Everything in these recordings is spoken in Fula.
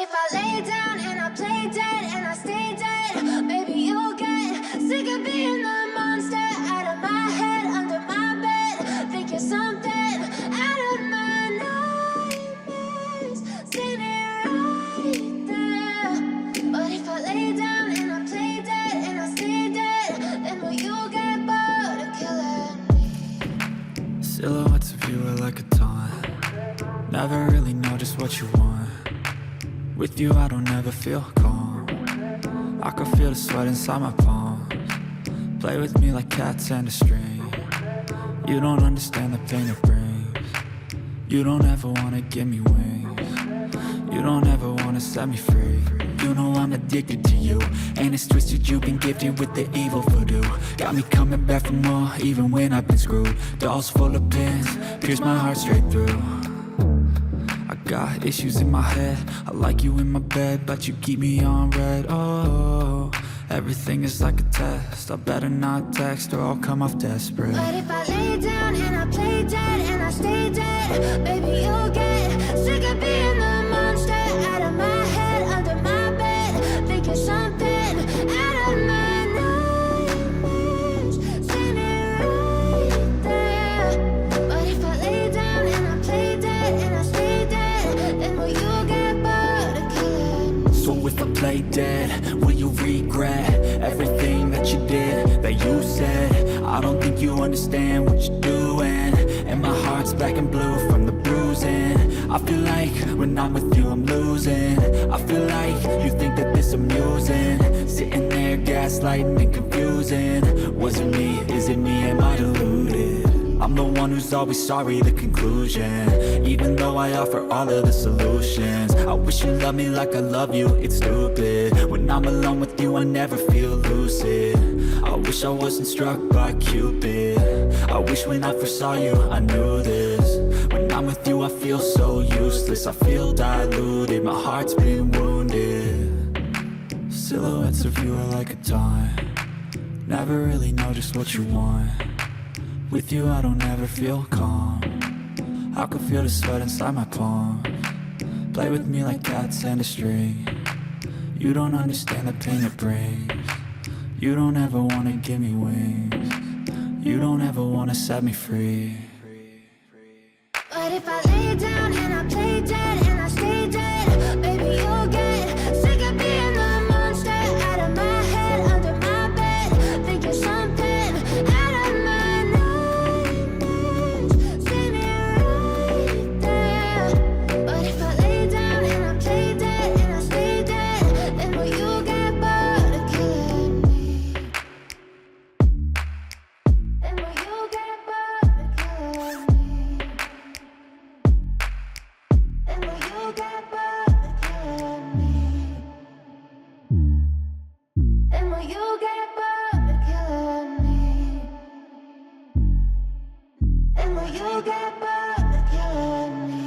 if I lay down and I play dead and I stay dead, maybe you'll get sick of being the monster out of my head, under my bed. Think you're something out of my nightmares, standing right there. But if I lay down and I play dead and I stay dead, then will you get bored of killing me? Silhouettes of you are like a taunt. Never really know just what you want. With you I don't ever feel calm. I can feel the sweat inside my palms. Play with me like cats and a string. You don't understand the pain it brings. You don't ever wanna give me wings. You don't ever wanna set me free. You know I'm addicted to you, and it's twisted you've been gifted with the evil voodoo. Got me coming back for more even when I've been screwed. Dolls full of pins, pierce my heart straight through. I got issues in my head, I like you in my bed, but you keep me on red. Oh, everything is like a test, I better not text or I'll come off desperate. But if I lay down and I play dead and I stay dead, baby you'll get sick of being the monster out of my head, under my bed. Think you're something out of my nightmares, standing right there. But if I lay down and I play dead and I stay dead, then will you get bored of killing me? So if I play dead, will you regret everything that you did, that you said? I don't think you understand what you're doing, and my heart's black and blue from the bruising. I feel like when I'm with you I'm losing. I feel like you think that this amusing, sitting there gaslighting and confusing. Was it me? Is it me? Am I deluded? I'm the one who's always sorry, the conclusion. Even though I offer all of the solutions, I wish you loved me like I love you, it's stupid. When I'm alone with you I never feel lucid. I wish I wasn't struck by Cupid. I wish when I first saw you I knew this. When I'm with you I feel so useless, I feel diluted, my heart's been wounded. Silhouettes of you are like a taunt. Never really know just what you want. With you I don't ever feel calm. I can feel the sweat inside my palms. Play with me like cats and a string. You don't understand the pain it brings. You don't ever wanna give me wings. You don't ever wanna set me free. But if I lay down and I play dead and I stay dead, baby you'll get sick of being the monster out of my head, under my bed. Think you're something out of my nightmares, standing right there. But if I lay down and I play dead and I stay dead, then will you get bored of killing me? Then will you get bored of killing me? And will you get bored of killing me? And will you get bored of killing me? And will you get bored of killing me?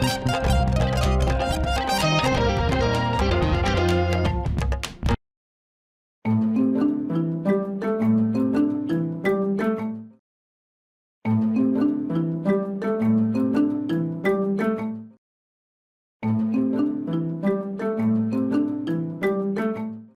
Thank you.